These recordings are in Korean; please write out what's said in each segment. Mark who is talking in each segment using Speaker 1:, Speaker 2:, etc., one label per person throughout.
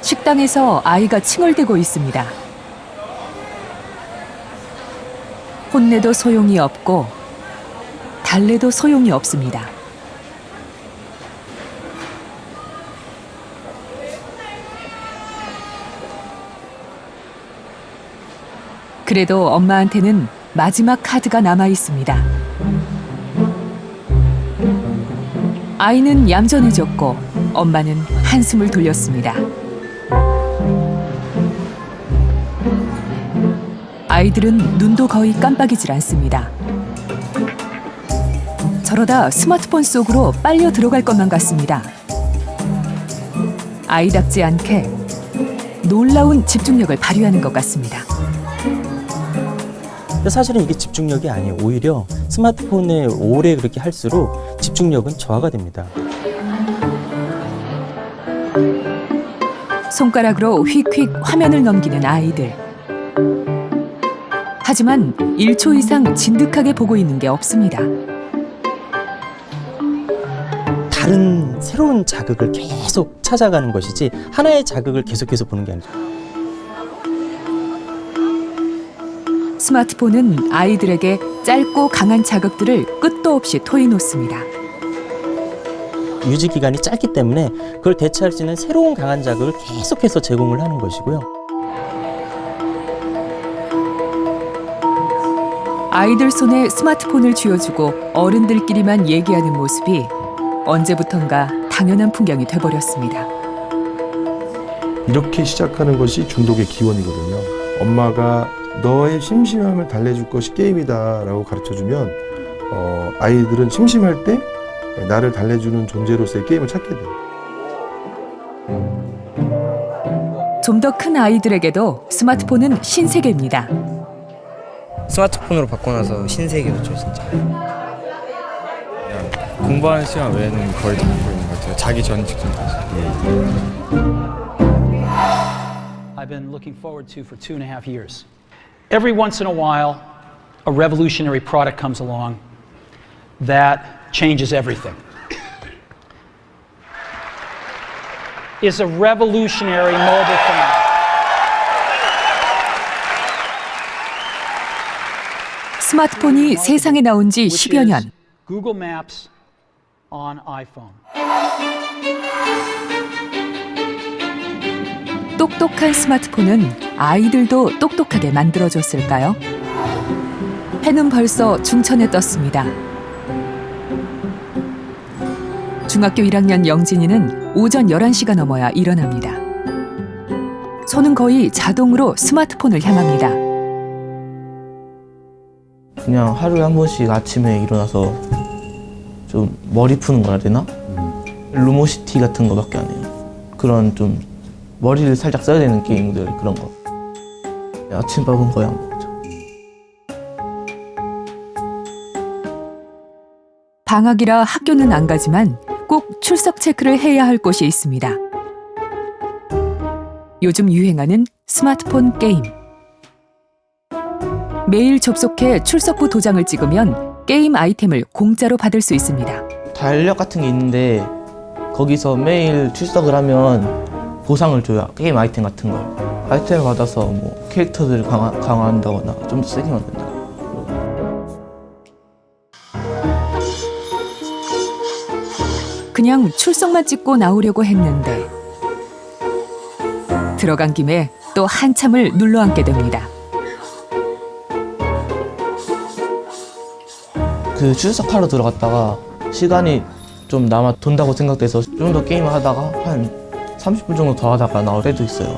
Speaker 1: 식당에서 아이가 칭얼대고 있습니다. 혼내도 소용이 없고 달래도 소용이 없습니다. 그래도 엄마한테는 마지막 카드가 남아 있습니다. 아이는 얌전해졌고 엄마는 한숨을 돌렸습니다. 아이들은 눈도 거의 깜빡이질 않습니다. 저러다 스마트폰 속으로 빨려 들어갈 것만 같습니다. 아이답지 않게 놀라운 집중력을 발휘하는 것 같습니다.
Speaker 2: 근데 사실은 이게 집중력이 아니에요. 오히려 스마트폰에 오래 그렇게 할수록 집중력은 저하가 됩니다.
Speaker 1: 손가락으로 휙휙 화면을 넘기는 아이들. 하지만 1초 이상 진득하게 보고 있는 게 없습니다.
Speaker 2: 다른 새로운 자극을 계속 찾아가는 것이지 하나의 자극을 계속해서 보는 게 아니죠.
Speaker 1: 스마트폰은 아이들에게 짧고 강한 자극들을 끝도 없이 토해놓습니다.
Speaker 2: 유지 기간이 짧기 때문에 그걸 대체할 수 있는 새로운 강한 자극을 계속해서 제공을 하는 것이고요.
Speaker 1: 아이들 손에 스마트폰을 쥐어주고 어른들끼리만 얘기하는 모습이 언제부턴가 당연한 풍경이 돼버렸습니다.
Speaker 3: 이렇게 시작하는 것이 중독의 기원이거든요. 엄마가 너의 심심함을 달래줄 것이 게임이다 라고 가르쳐주면 아이들은 심심할 때 나를 달래주는 존재로서의 게임을 찾게 돼요.
Speaker 1: 좀 더 큰 아이들에게도 스마트폰은 신세계입니다.
Speaker 4: 스마트폰으로 바꿔 나서 신세계였죠, 진짜.
Speaker 5: 공부하는 시간 외에는 거의 다 보고 있는 것 같아요. 자기 전 직전까지.
Speaker 6: I've been looking forward to for 2.5 years. Every once in a while, a revolutionary product comes along that changes everything. It's a revolutionary mobile phone.
Speaker 1: 스마트폰이 세상에 나온 지 10여 년.
Speaker 6: Google Maps on iPhone.
Speaker 1: 똑똑한 스마트폰은 아이들도 똑똑하게 만들어줬을까요? 해는 벌써 중천에 떴습니다. 중학교 1학년 영진이는 오전 11시가 넘어야 일어납니다. 손은 거의 자동으로 스마트폰을 향합니다.
Speaker 7: 그냥 하루에 한 번씩 아침에 일어나서 좀 머리 푸는 거라 해야 되나? 루모시티 같은 거밖에 안 해요. 그런 좀 머리를 살짝 써야 되는 게임들 그런 거. 아침밥은 거의 안 먹죠.
Speaker 1: 방학이라 학교는 안 가지만 꼭 출석 체크를 해야 할 곳이 있습니다. 요즘 유행하는 스마트폰 게임. 매일 접속해 출석부 도장을 찍으면 게임 아이템을 공짜로 받을 수 있습니다.
Speaker 7: 달력 같은 게 있는데 거기서 매일 출석을 하면 보상을 줘요. 게임 아이템 같은 걸. 아이템을 받아서 뭐 캐릭터들을 강화한다거나 좀 더 세게 만든다.
Speaker 1: 그냥 출석만 찍고 나오려고 했는데 들어간 김에 또 한참을 눌러앉게 됩니다.
Speaker 7: 그 출석하러 들어갔다가 시간이 좀 남아 돈다고 생각돼서 좀 더 게임을 하다가 한 30분 정도 더 하다가 나올 때도 있어요.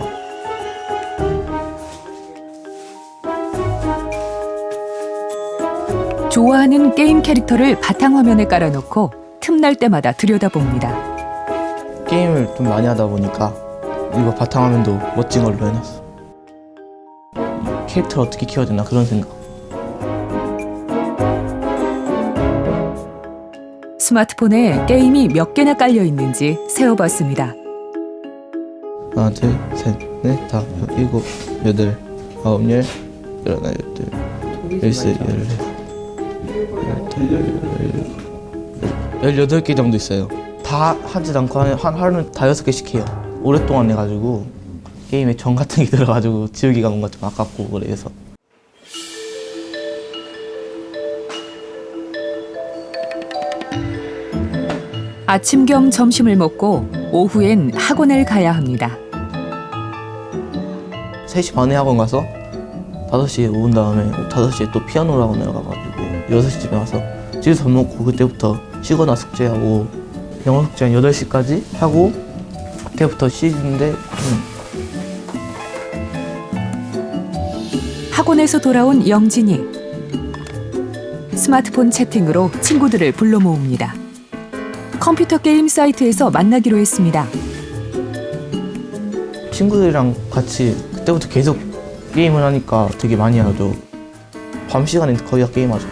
Speaker 1: 좋아하는 게임 캐릭터를 바탕화면에 깔아놓고 틈날 때마다 들여다봅니다.
Speaker 7: 게임을 좀 많이 하다 보니까 이거 바탕화면도 멋진 걸로 해놨어. 캐릭터를 어떻게 키워야 되나 그런 생각.
Speaker 1: 스마트폰에 게임이 몇 개나 깔려 있는지 세어봤습니다.
Speaker 7: 하나, 둘, 셋, 넷, 다섯, 일곱, 여덟, 아홉, 열, 열하나, 열둘, 열세, 열넷, 열여덟 개 정도 있어요. 다 하지 않고 하루는 다 6개씩 해요. 오랫동안 해가지고 게임에 정 같은 게 들어가지고 지우기가 뭔가 좀 아깝고 그래서.
Speaker 1: 아침 겸 점심을 먹고 오후엔 학원을 가야 합니다.
Speaker 7: 3시 반에 학원 가서 5시에 온 다음에 5시에 또 피아노 학원을 가가지고 6시쯤에 와서 집에서 밥 먹고 그때부터 쉬거나 숙제하고 영어 숙제 한 8시까지 하고 그때부터 쉬는데
Speaker 1: 학원에서 돌아온 영진이 스마트폰 채팅으로 친구들을 불러 모읍니다. 컴퓨터 게임 사이트에서 만나기로 했습니다.
Speaker 7: 친구들이랑 같이 그때부터 계속 게임을 하니까 되게 많이 하죠. 밤 시간에 거의 다 게임하죠.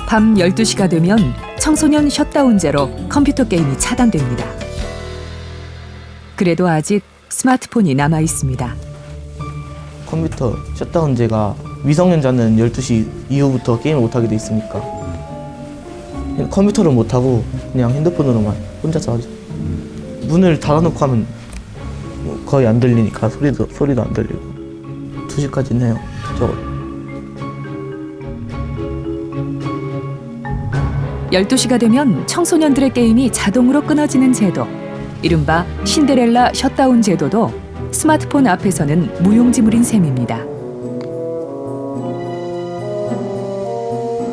Speaker 1: 밤 12시가 되면 청소년 셧다운제로 컴퓨터 게임이 차단됩니다. 그래도 아직 스마트폰이 남아 있습니다.
Speaker 7: 컴퓨터 셧다운제가 미성년자는 12시 이후부터 게임을 못하게 돼 있으니까 컴퓨터를 못하고 그냥 핸드폰으로만 혼자서 하죠. 문을 닫아놓고 하면 거의 안 들리니까 소리도 안 들리고 2시까지는 해요. 저
Speaker 1: 12시가 되면 청소년들의 게임이 자동으로 끊어지는 제도, 이른바 신데렐라 셧다운 제도도 스마트폰 앞에서는 무용지물인 셈입니다.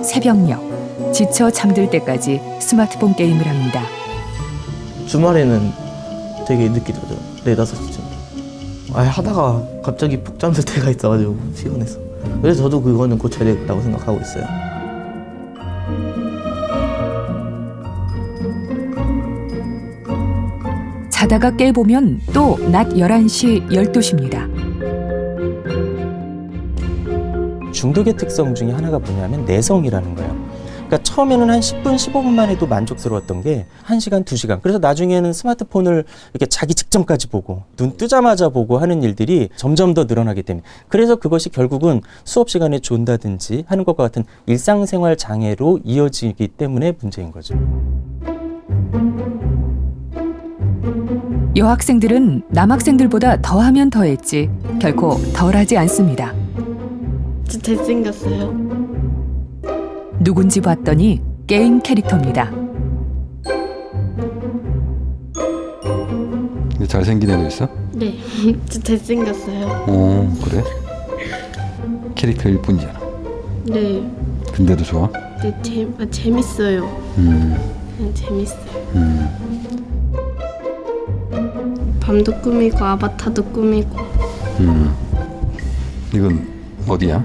Speaker 1: 새벽녘, 지쳐 잠들 때까지 스마트폰 게임을 합니다.
Speaker 7: 주말에는 되게 늦게 자죠. 4, 5시쯤. 하다가 갑자기 푹 잠들 때가 있어가지고 피곤해서. 그래서 저도 그거는 고쳐야 되겠다고 생각하고 있어요.
Speaker 1: 자다가 깨보면 또 낮 11시, 12시입니다.
Speaker 2: 중독의 특성 중에 하나가 뭐냐면 내성이라는 거예요. 그러니까 처음에는 한 10분, 15분만 해도 만족스러웠던 게 1시간, 2시간. 그래서 나중에는 스마트폰을 이렇게 자기 직전까지 보고 눈 뜨자마자 보고 하는 일들이 점점 더 늘어나기 때문에 그래서 그것이 결국은 수업 시간에 존다든지 하는 것과 같은 일상생활 장애로 이어지기 때문에 문제인 거죠.
Speaker 1: 여학생들은 남학생들보다 더하면 더했지 결코 덜하지 않습니다.
Speaker 8: 진짜 잘생겼어요.
Speaker 1: 누군지 봤더니 게임 캐릭터입니다.
Speaker 9: 잘생긴 애도 있어?
Speaker 8: 네, 진짜 잘생겼어요.
Speaker 9: 그래? 캐릭터 일뿐이잖아.
Speaker 8: 네,
Speaker 9: 근데도 좋아?
Speaker 8: 네 재밌어요. 그냥 재밌어요. 밤도 꾸미고 아바타도 꾸미고.
Speaker 9: 이건 어디야?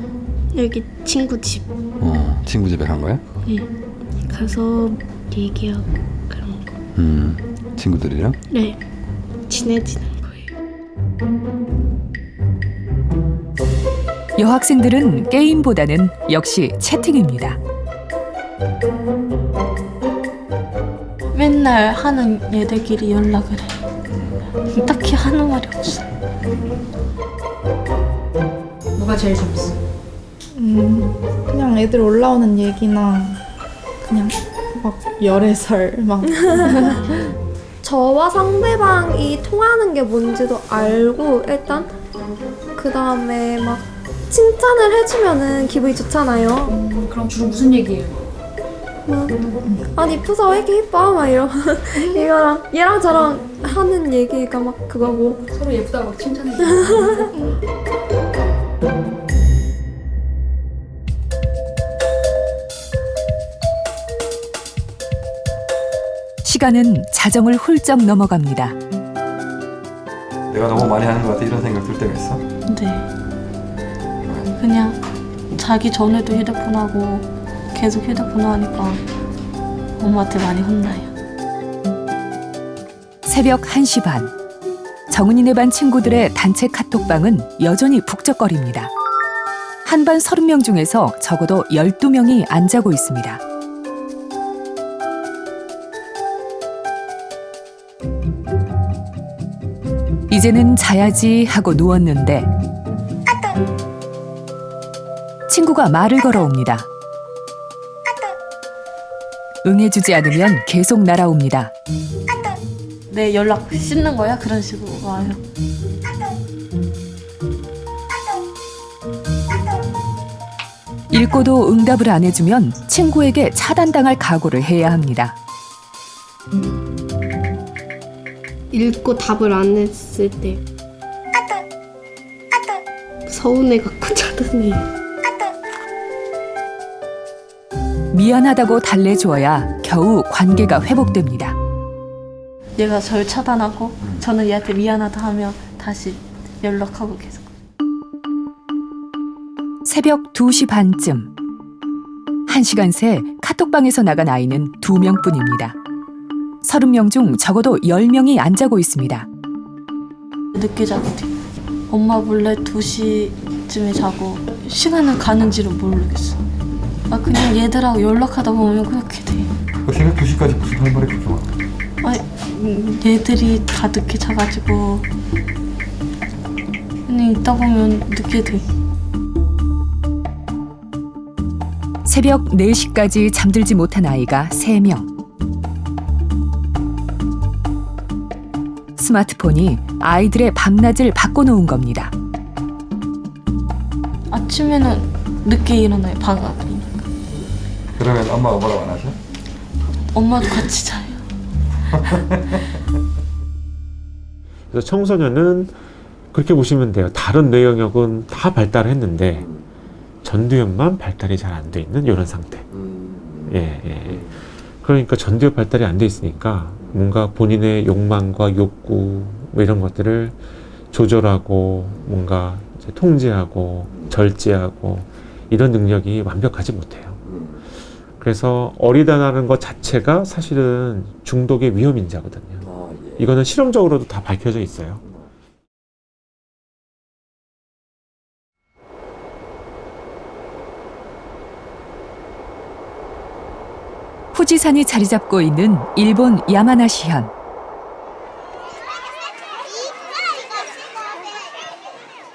Speaker 8: 여기 친구 집.
Speaker 9: 친구 집에 간 거야?
Speaker 8: 네, 가서 얘기하고 그런 거.
Speaker 9: 친구들이랑?
Speaker 8: 네, 친해지는 거예요.
Speaker 1: 여학생들은 게임보다는 역시 채팅입니다.
Speaker 8: 맨날 하는 얘들끼리 연락을 해. 딱히 하는 말이 없어.
Speaker 10: 뭐가 제일 재밌어?
Speaker 11: 그냥 애들 올라오는 얘기나 그냥 막 열애설 막
Speaker 12: 저와 상대방이 통하는 게 뭔지도 알고 일단 그 다음에 막 칭찬을 해주면은 기분이 좋잖아요.
Speaker 10: 그럼 주로 무슨 얘기해요?
Speaker 12: 막 아니 이쁘다 왜 이렇게 예뻐 막 이거랑 얘랑 저랑 하는 얘기가 막 그거고
Speaker 10: 서로 예쁘다고 막 칭찬해.
Speaker 1: 시간은 자정을 훌쩍 넘어갑니다.
Speaker 9: 내가 너무 많이 하는 것 같아 이런 생각 들 때가 있어?
Speaker 8: 네. 그냥 자기 전에도 휴대폰 하고 계속 휴대폰 하니까 엄마한테 많이 혼나요.
Speaker 1: 새벽 1시 반. 정은이네 반 친구들의 단체 카톡방은 여전히 북적거립니다. 한 반 30명 중에서 적어도 12명이 안 자고 있습니다. 이제는 자야지 하고 누웠는데 친구가 말을 걸어옵니다. 응해주지 않으면 계속 날아옵니다.
Speaker 8: 내 연락 씻는 거야? 그런 식으로 와요.
Speaker 1: 읽고도 응답을 안 해주면 친구에게 차단당할 각오를 해야 합니다.
Speaker 13: 읽고 답을 안 했을 때 서운해갖고 차단해요.
Speaker 1: 미안하다고 달래주어야 겨우 관계가 회복됩니다.
Speaker 8: 얘가 절 차단하고 저는 얘한테 미안하다 하면 다시 연락하고 계속.
Speaker 1: 새벽 2시 반쯤 1시간 새 카톡방에서 나간 아이는 2명뿐입니다. 30명 중 적어도 10명이 안 자고 있습니다.
Speaker 8: 늦게 자거든. 엄마 몰래 2시쯤에 자고 시간은 가는지를 모르겠어. 그냥 얘들하고 연락하다 보면 그렇게 돼.
Speaker 9: 새벽 2시까지 무슨 할 말이 그렇게 많아?
Speaker 8: 얘들이 다 늦게 자가지고 그냥 있다 보면 늦게 돼.
Speaker 1: 새벽 4시까지 잠들지 못한 아이가 3명. 스마트폰이 아이들의 밤낮을 바꿔놓은 겁니다.
Speaker 8: 아침에는 늦게 일어나요. 방학이니까.
Speaker 9: 그러면 엄마가 뭐라고 안 하셔?
Speaker 8: 엄마도 같이 자요.
Speaker 14: 그래서 청소년은 그렇게 보시면 돼요. 다른 뇌 영역은 다 발달했는데 전두엽만 발달이 잘 안 돼 있는 이런 상태. 예. 그러니까 전두엽 발달이 안 돼 있으니까 뭔가 본인의 욕망과 욕구 뭐 이런 것들을 조절하고 뭔가 이제 통제하고 절제하고 이런 능력이 완벽하지 못해요. 그래서 어리다라는 것 자체가 사실은 중독의 위험 인자거든요. 이거는 실험적으로도 다 밝혀져 있어요.
Speaker 1: 후지산이 자리 잡고 있는 일본 야마나시현.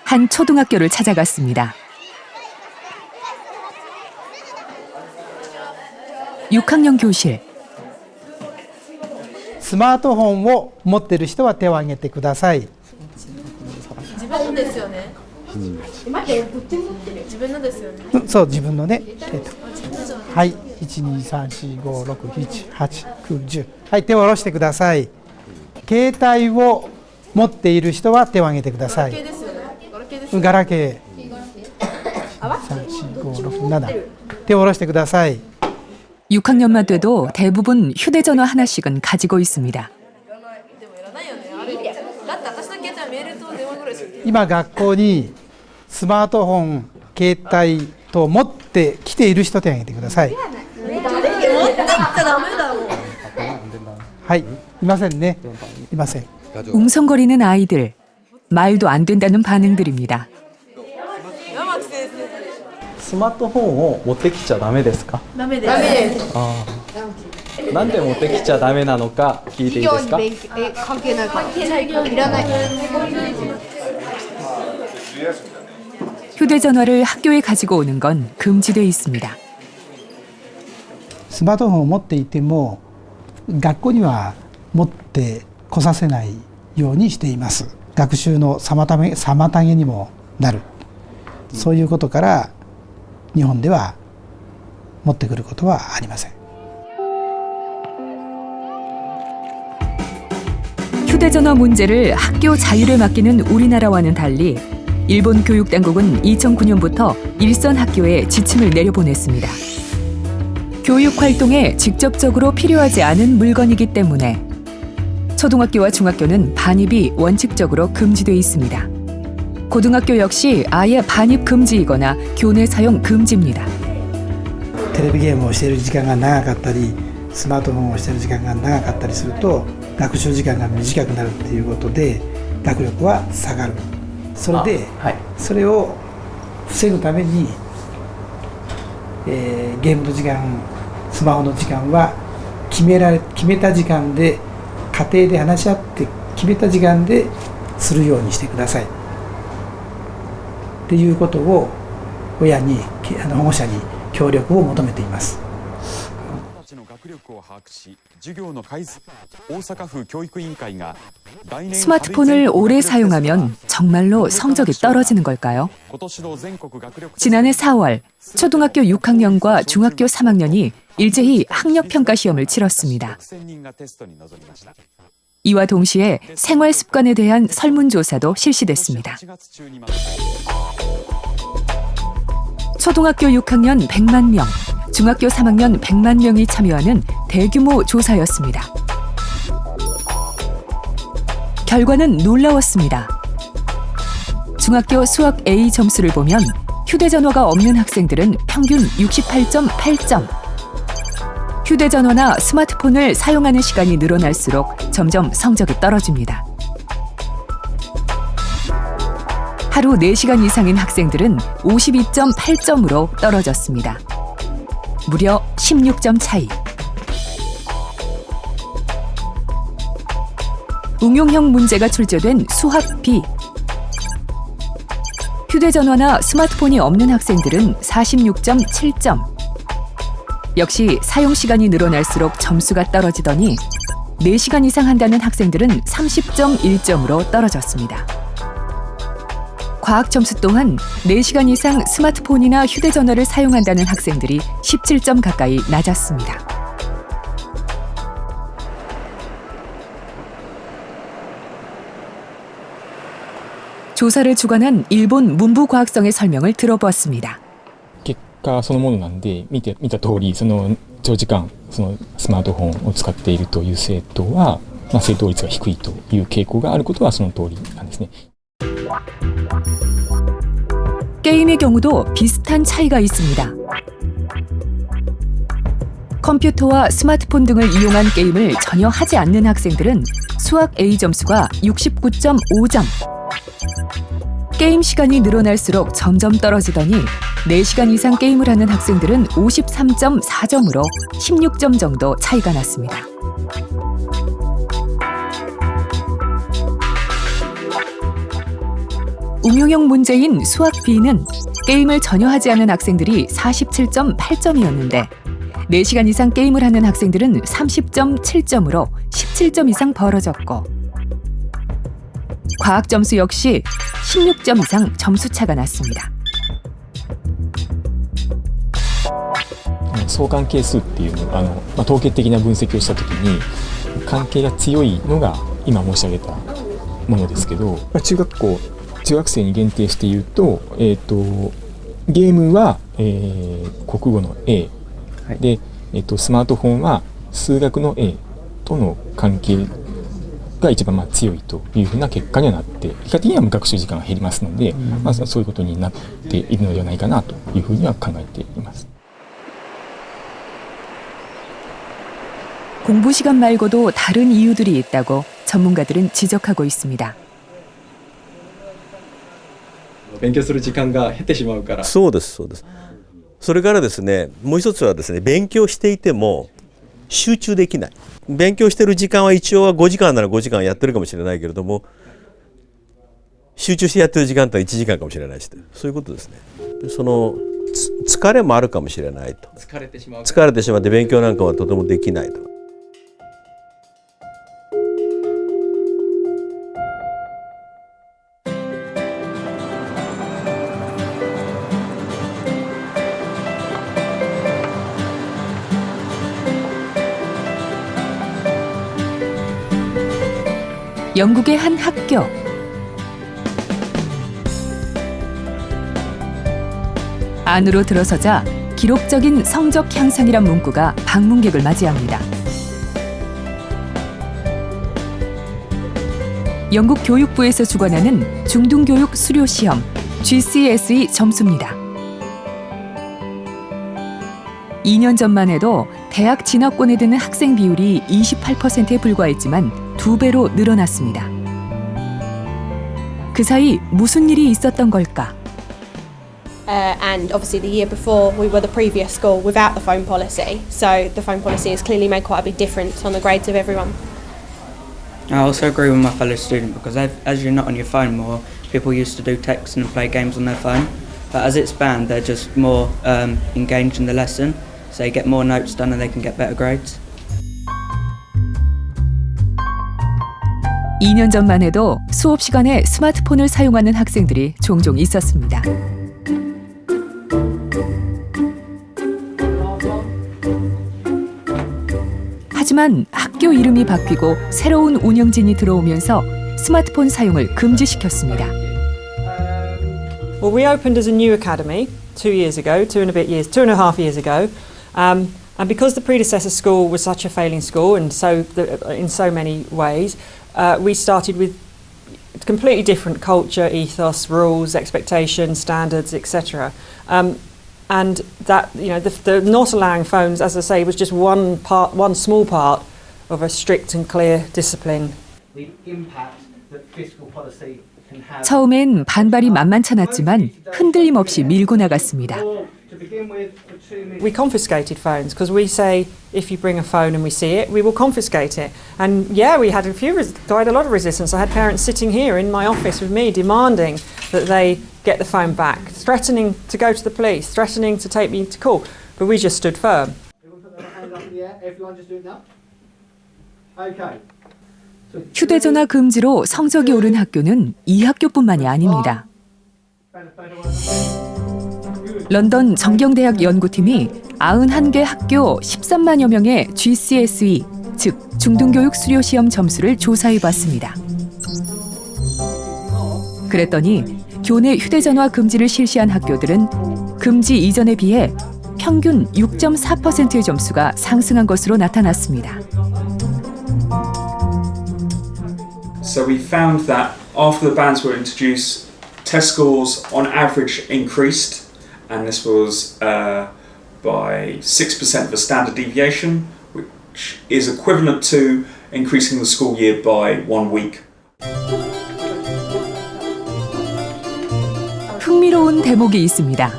Speaker 1: 한 초등학교를 찾아갔습니다. 6학년 교실.
Speaker 15: スマートフォンを持っている人は手を挙げてください。
Speaker 10: 自分のですよね。待って、どっちも持ってる。自分のですよね。
Speaker 15: そう、自分のね、携帯。はい、1、2、3、4、5、6、7、8、9、10。はい、手を下ろしてください。携帯を持っている人は手を挙げてください。ガラケー。3、4、5、6、7。手を下ろしてください。
Speaker 1: 6학년만 돼도 대부분 휴대전화 하나씩은 가지고 있습니다.
Speaker 15: 今学校にスマートフォン、携帯と持ってきている人手を挙げてください。はい、いませんね。いません。
Speaker 1: 웅성거리는 아이들. 말도 안 된다는 반응들입니다.
Speaker 16: スマートフォンを持ってきちゃダメですか？
Speaker 10: ダメです。
Speaker 16: なんで持ってきちゃダメなのか聞いていいですか？
Speaker 10: 関係ないから。いらない。
Speaker 1: 휴대전화를 학교에 가지고 오는 건 금지돼 있습니다.
Speaker 15: スマートフォンを持っていても学校には持ってこさせないようにしています。学習の妨げにもなる。そういうことから日本では持ってくることはありません。
Speaker 1: 휴대전화 문제를 학교 자율에 맡기는 우리나라와는 달리 일본 교육당국은 2009년부터 일선 학교에 지침을 내려보냈습니다. 교육 활동에 직접적으로 필요하지 않은 물건이기 때문에 초등학교와 중학교는 반입이 원칙적으로 금지돼 있습니다. 고등학교 역시 아예 반입 금지이거나 교내 사용 금지입니다.
Speaker 15: テレビゲームをしている時間が長かったりスマートフォンをしている時間が長かったりすると学習時間が短くなるということで学力は下がる。それで、それを防ぐために、ゲームの時間、スマホの時間は決めた時間で家庭で話し合って決めた時間でするようにしてくださいっていうことを親に保護者に協力を求めています。
Speaker 1: 스마트폰을 오래 사용하면 정말로 성적이 떨어지는 걸까요? 지난해 4월 초등학교 6학년과 중학교 3학년이 일제히 학력평가 시험을 치렀습니다. 이와 동시에 생활 습관에 대한 설문조사도 실시됐습니다. 초등학교 6학년 100만 명, 중학교 3학년 100만 명이 참여하는 대규모 조사였습니다. 결과는 놀라웠습니다. 중학교 수학 A 점수를 보면 휴대전화가 없는 학생들은 평균 68.8점. 휴대전화나 스마트폰을 사용하는 시간이 늘어날수록 점점 성적이 떨어집니다. 하루 4시간 이상인 학생들은 52.8점으로 떨어졌습니다. 무려 16점 차이. 응용형 문제가 출제된 수학 B. 휴대전화나 스마트폰이 없는 학생들은 46.7점. 역시 사용시간이 늘어날수록 점수가 떨어지더니 4시간 이상 한다는 학생들은 30.1점으로 떨어졌습니다. 과학 점수 또한 4시간 이상 스마트폰이나 휴대전화를 사용한다는 학생들이 17점 가까이 낮았습니다. 조사를 주관한 일본 문부과학성의 설명을 들어보았습니다.
Speaker 5: 結果そのものなんで見た通りその長時間そのスマートフォンを使っているという生徒は、正答率が低いという傾向があることはその通りなんですね。
Speaker 1: 게임의 경우도 비슷한 차이가 있습니다. 컴퓨터와 스마트폰 등을 이용한 게임을 전혀 하지 않는 학생들은 수학 A 점수가 69.5점. 게임 시간이 늘어날수록 점점 떨어지더니 4시간 이상 게임을 하는 학생들은 53.4점으로 16점 정도 차이가 났습니다. 응용형 문제인 수학 B는 게임을 전혀 하지 않은 학생들이 47.8점이었는데 4시간 이상 게임을 하는 학생들은 30.7점으로 17점 이상 벌어졌고 과학 점수 역시 16점 이상 점수 차가 났습니다.
Speaker 5: 相関係数っていうのを統計的な分析をしたときに関係が強いのが今申し上げたものですけど、中学生に限定して言うと、ゲームは、国語の A で、スマートフォンは数学の A との関係が一番強いというふうな結果にはなって、結果的には無学習時間が減りますので、そういうことになっているのではないかなというふうには考えています。
Speaker 1: 공부 시간 말고도 다른 이유들이 있다고 전문가들은 지적하고 있습니다.
Speaker 16: 勉強する時間が減ってしまうから。
Speaker 17: そうです、そうです。それからですね、もう一つはですね、勉強していても集中できない。勉強している時間は一応は5時間なら5時間やってるかもしれないけれども、集中してやってる時間って1時間かもしれないし、そういうことですね。その疲れもあるかもしれないと。疲れてしまって勉強なんかはとてもできないと。
Speaker 1: 영국의 한 학교. 안으로 들어서자 기록적인 성적 향상이란 문구가 방문객을 맞이합니다. 영국 교육부에서 주관하는 중등교육 수료시험 GCSE 점수입니다. 2년 전만 해도 대학 진학권에 드는 학생 비율이 28%에 불과했지만 2배로 늘어났습니다. 그 사이 무슨 일이 있었던 걸까?
Speaker 18: And obviously the year before we were the previous school without the phone policy. So the phone policy has clearly made quite a big difference on the grades of everyone.
Speaker 19: I also agree with my fellow student because as you're not on your phone more, people used to do texting and play games on their phone. But as it's banned, they're just more engaged in the lesson. so they get more notes done and they can get better grades.
Speaker 1: 2년 전만 해도 수업 시간에 스마트폰을 사용하는 학생들이 종종 있었습니다. 하지만 학교 이름이 바뀌고 새로운 운영진이 들어오면서 스마트폰 사용을 금지시켰습니다.
Speaker 20: Well, we opened as a new academy 2 years ago, 2.5 years ago, and because the predecessor school was such a failing school, and in so many ways, we started with completely different culture, ethos, rules, expectations, standards, etc. And that, you know, the not allowing phones, as I say, was just one small part of a strict and clear discipline.
Speaker 16: The impact that fiscal policy can have.
Speaker 1: 처음엔 반발이 만만찮았지만 흔들림 없이 밀고 나갔습니다.
Speaker 20: We confiscated phones because we say if you bring a phone and we see it, we will confiscate it. And yeah, we had quite a lot of resistance. I had parents sitting here in my office with me demanding that they get the phone back, threatening to go to the police, threatening to take me to court. But we just stood firm.
Speaker 16: Everyone just do it now? Okay.
Speaker 1: 휴대전화 금지로 성적이 오른 학교는 이 학교뿐만이 아닙니다. 런던 정경대학 연구팀이 91개 학교 13만여 명의 GCSE, 즉 중등교육 수료시험 점수를 조사해봤습니다. 그랬더니 교내 휴대전화 금지를 실시한 학교들은 금지 이전에 비해 평균 6.4%의 점수가 상승한 것으로 나타났습니다.
Speaker 21: So we found that after the bans were introduced, test scores on average increased, and this was by 6% of a standard deviation, which is equivalent to increasing the school year by 1 week.
Speaker 1: 흥미로운 대목이 있습니다.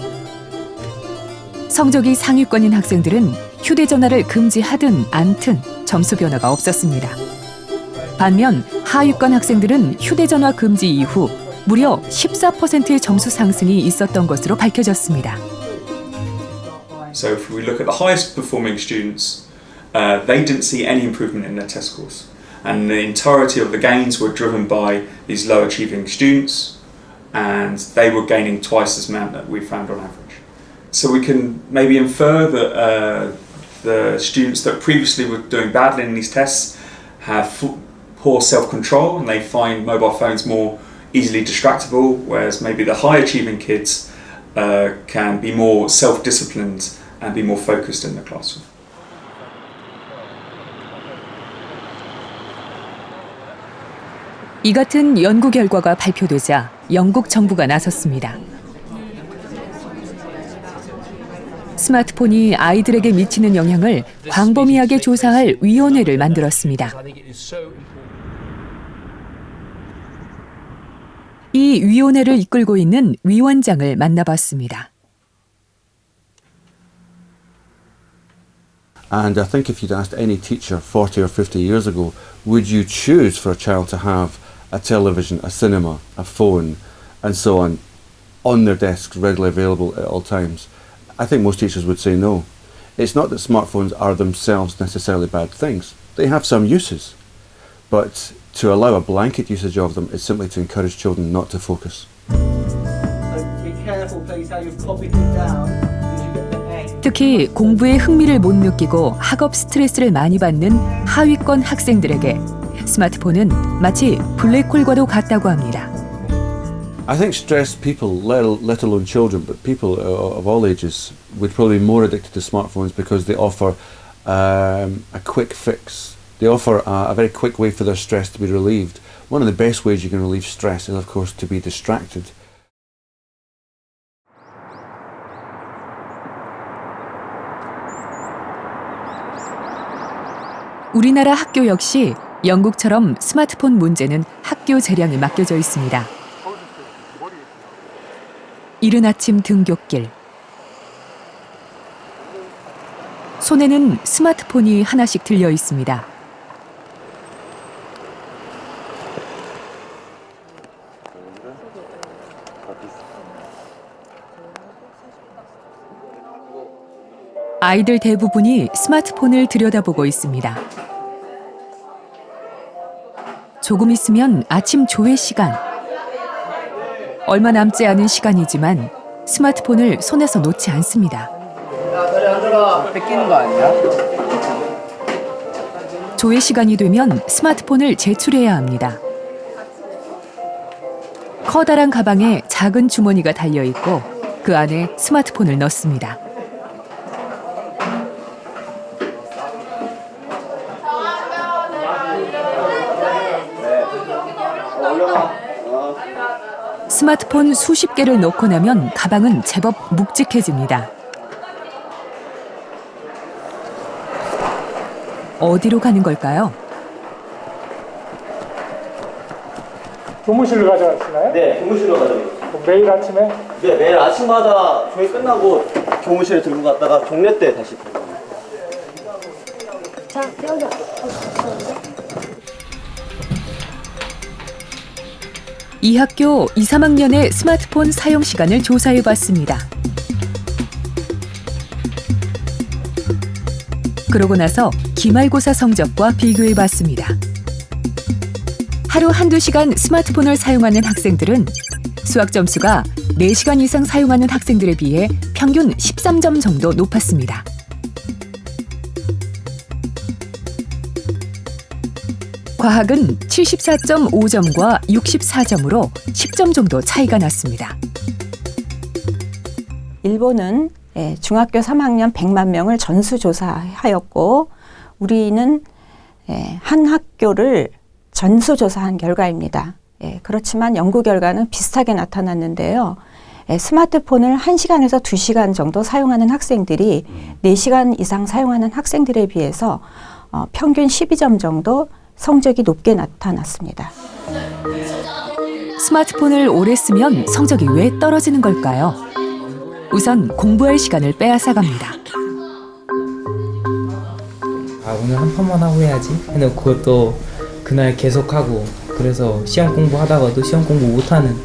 Speaker 1: 성적이 상위권인 학생들은 휴대전화를 금지하든 않든 점수 변화가 없었습니다. 반면 하위권 학생들은 휴대전화 금지 이후 무려 14%의 점수 상승이 있었던 것으로 밝혀졌습니다.
Speaker 21: So if we look at the highest performing students, they didn't see any improvement in their test scores. And the entirety of the gains were driven by these low achieving students, and they were gaining twice as amount that we found on average. So we can maybe infer that the students that previously were doing badly in these tests have poor self-control and they find mobile phones more easily distractible, whereas maybe the high-achieving kids can be more self-disciplined and be more focused in the classroom.
Speaker 1: 이 같은 연구 결과가 발표되자 영국 정부가 나섰습니다. 스마트폰이 아이들에게 미치는 영향을 광범위하게 조사할 위원회를 만들었습니다. 이 위원회를 이끌고 있는 위원장을 만나봤습니다.
Speaker 22: And I think if you'd asked any teacher 40 or 50 years ago, would you choose for a child to have a television, a cinema, a phone, and so on their desks readily available at all times? I think most teachers would say no. It's not that smartphones are themselves necessarily bad things. They have some uses, but to allow a blanket usage of them is simply to encourage children not to focus.
Speaker 16: So be careful, please, how you've copied it down.
Speaker 1: 특히 공부에 흥미를 못 느끼고 학업 스트레스를 많이 받는 하위권 학생들에게 스마트폰은 마치 블랙홀과도 같다고 합니다.
Speaker 22: I think stressed people, let alone children, but people of all ages would probably be more addicted to smartphones because they offer a quick fix. They offer a very quick way for their stress to be relieved. One of the best ways you can relieve stress is, of course, to be distracted.
Speaker 1: 우리나라 학교 역시 영국처럼 스마트폰 문제는 학교 재량에 맡겨져 있습니다. 이른 아침 등굣길. 손에는 스마트폰이 하나씩 들려 있습니다. 아이들 대부분이 스마트폰을 들여다보고 있습니다. 조금 있으면 아침 조회 시간. 얼마 남지 않은 시간이지만 스마트폰을 손에서 놓지 않습니다.
Speaker 16: 뺏기는 거 아니야?
Speaker 1: 조회 시간이 되면 스마트폰을 제출해야 합니다. 커다란 가방에 작은 주머니가 달려 있고 그 안에 스마트폰을 넣습니다. 스마트폰 수십 개를 넣고 나면 가방은 제법 묵직해집니다. 어디로 가는 걸까요?
Speaker 3: 교무실로 가져가시나요?
Speaker 4: 네, 교무실로 가져가요.
Speaker 3: 매일 아침에?
Speaker 4: 네, 매일 아침마다 조회 끝나고 교무실에 들고 갔다가 종례 때 다시 들고 가요.
Speaker 12: 자, 여기.
Speaker 1: 이 학교 2, 3학년의 스마트폰 사용 시간을 조사해봤습니다. 그러고 나서 기말고사 성적과 비교해봤습니다. 하루 한두 시간 스마트폰을 사용하는 학생들은 수학 점수가 4시간 이상 사용하는 학생들에 비해 평균 13점 정도 높았습니다. 과학은 74.5점과 64점으로 10점 정도 차이가 났습니다.
Speaker 23: 일본은 중학교 3학년 100만 명을 전수조사하였고 우리는 한 학교를 전수조사한 결과입니다. 그렇지만 연구 결과는 비슷하게 나타났는데요. 스마트폰을 1시간에서 2시간 정도 사용하는 학생들이 4시간 이상 사용하는 학생들에 비해서 평균 12점 정도 성적이 높게 나타났습니다.
Speaker 1: 스마트폰을 오래 쓰면 성적이 왜 떨어지는 걸까요? 우선 공부할 시간을 빼앗아갑니다.
Speaker 24: 오늘 한 판만 하고 해야지 근데 그것도 그날 계속하고 그래서 시험 공부하다가도 시험 공부 못하는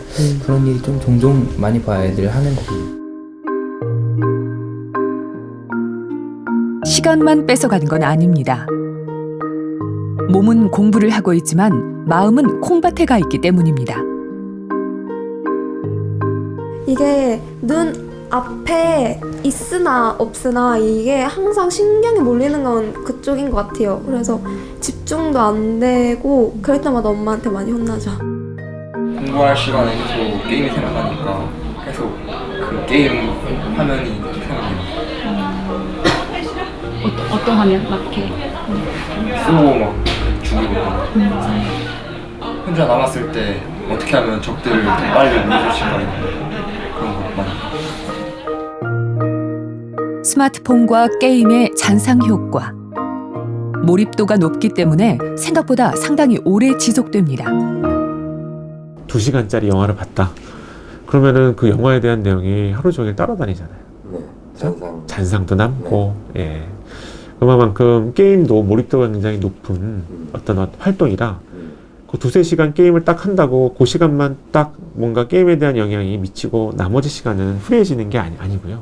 Speaker 24: 그런 일이 좀 종종 많이 봐야 애들 하는 거고.
Speaker 1: 시간만 뺏어가는 건 아닙니다. 몸은 공부를 하고 있지만 마음은 콩밭에 가 있기 때문입니다.
Speaker 12: 이게 눈 앞에 있으나 없으나 이게 항상 신경이 몰리는 건 그쪽인 것 같아요. 그래서 집중도 안 되고 그럴 때마다 엄마한테 많이 혼나죠.
Speaker 25: 공부할 시간에 계속 게임이 생각나니까 계속 그 게임 화면이 생각나요.
Speaker 8: 어떤 화면? 막 이렇게
Speaker 25: 슬로우 막 죽이고 혼자 남았을 때 어떻게 하면 적들을 더 빨리 물리칠 수가 있는 그런 거 많이.
Speaker 1: 스마트폰과 게임의 잔상 효과. 몰입도가 높기 때문에 생각보다 상당히 오래 지속됩니다.
Speaker 14: 2시간짜리 영화를 봤다. 그러면은 그 영화에 대한 내용이 하루 종일 따라다니잖아요.
Speaker 9: 네,
Speaker 14: 잔상도 남고, 예. 그만큼 게임도 몰입도가 굉장히 높은 어떤 활동이라 그 2-3시간 게임을 딱 한다고 그 시간만 딱 뭔가 게임에 대한 영향이 미치고 나머지 시간은 프리해지는 게 아니고요.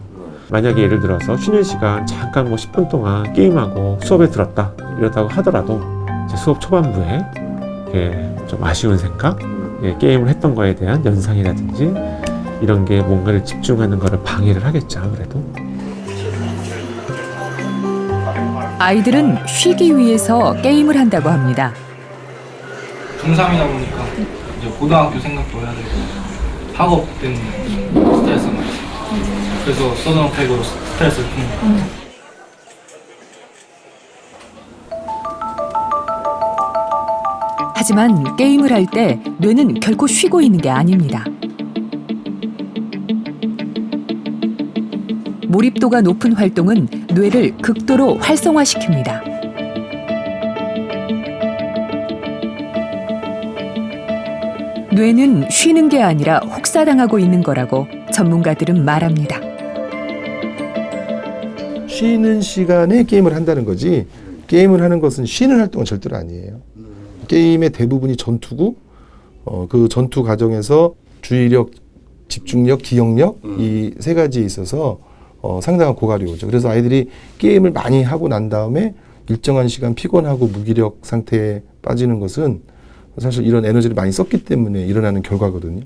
Speaker 14: 만약에 예를 들어서 쉬는 시간 잠깐 10분 동안 게임하고 수업에 들었다 이렇다고 하더라도 이제 수업 초반부에 좀 아쉬운 생각, 게임을 했던 거에 대한 연상이라든지 이런 게 뭔가를 집중하는 거를 방해를 하겠죠, 아무래도.
Speaker 1: 아이들은 쉬기 위해서 게임을 한다고 합니다.
Speaker 26: 중3이다 보니까 이제 고등학교 생각도 해야 되고 학업 때문에 스트레스가 많이 있어요. 그래서 서든어택으로 스트레스를 푸는 거예요.
Speaker 1: 하지만 게임을 할 때 뇌는 결코 쉬고 있는 게 아닙니다. 몰입도가 높은 활동은 뇌를 극도로 활성화시킵니다. 뇌는 쉬는 게 아니라 혹사당하고 있는 거라고 전문가들은 말합니다.
Speaker 27: 쉬는 시간에 게임을 한다는 거지 게임을 하는 것은 쉬는 활동은 절대로 아니에요. 게임의 대부분이 전투고 그 전투 과정에서 주의력, 집중력, 기억력 이 세 가지에 있어서 상당한 고갈이 오죠. 그래서 아이들이 게임을 많이 하고 난 다음에 일정한 시간 피곤하고 무기력 상태에 빠지는 것은 사실 이런 에너지를 많이 썼기 때문에 일어나는 결과거든요.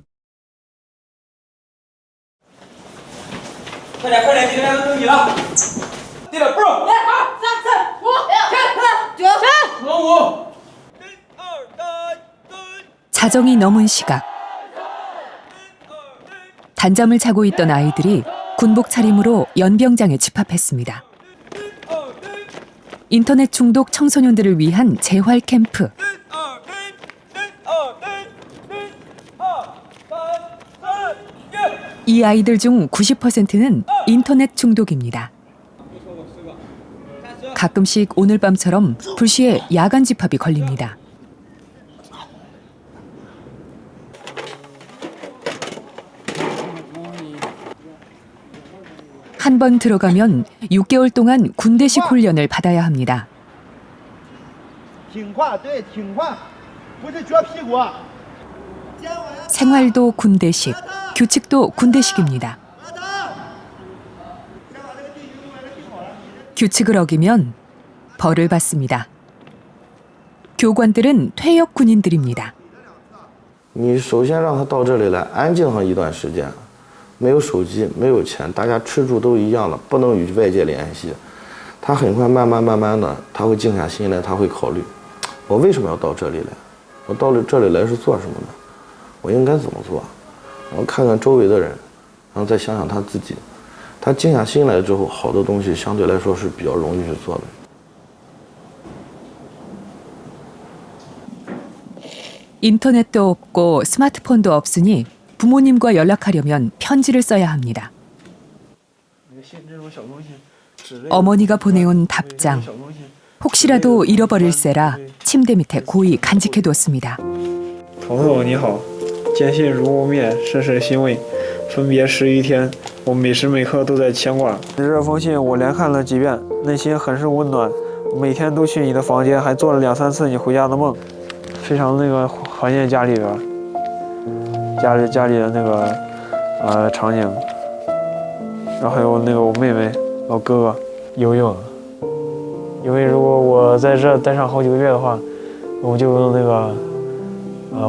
Speaker 26: 快点，今天要注意了。对了，不是。1、2、3、4、5、6、7、8、9、10、15。
Speaker 1: 자정이 넘은 시각. 단잠을 자고 있던 아이들이 군복 차림으로 연병장에 집합했습니다. 인터넷 중독 청소년들을 위한 재활 캠프. 이 아이들 중 90%는 인터넷 중독입니다. 가끔씩 오늘 밤처럼 불시에 야간 집합이 걸립니다. 한 번 들어가면 6개월 동안 군대식 훈련을 받아야 합니다. 생활도 군대식, 규칙도 군대식입니다. 규칙을 어기면 벌을 받습니다. 교관들은 퇴역 군인들입니다.
Speaker 2: 你首先让他到这里来安静上一段时间，没有手机，没有钱，大家吃住都一样的，不能与外界联系。他很快慢慢的，他会静下心来，他会考虑，我为什么要到这里来？我到这里来是做什么的？我应该怎么做？然后看看周围的人，然后再想想他自己。他静下心来之后，好多东西相对来说是比较容易去做的。
Speaker 1: 인터넷도 없고 스마트폰도 없으니 부모님과 연락하려면 편지를 써야 합니다. 어머니가 보내온 답장. 혹시라도 잃어버릴세라 침대 밑에 고이 간직해뒀습니다.
Speaker 3: 朋友你好，坚信如谋面，深深欣慰。分别11天，我每时每刻都在牵挂。这封信我连看了几遍，内心很是温暖。每天都去你的房间，还做了2、3次你回家的梦，非常怀念家里边，家里的场景，然后还有我妹妹，我哥哥游泳，因为如果我在这待上好几个月的话，我就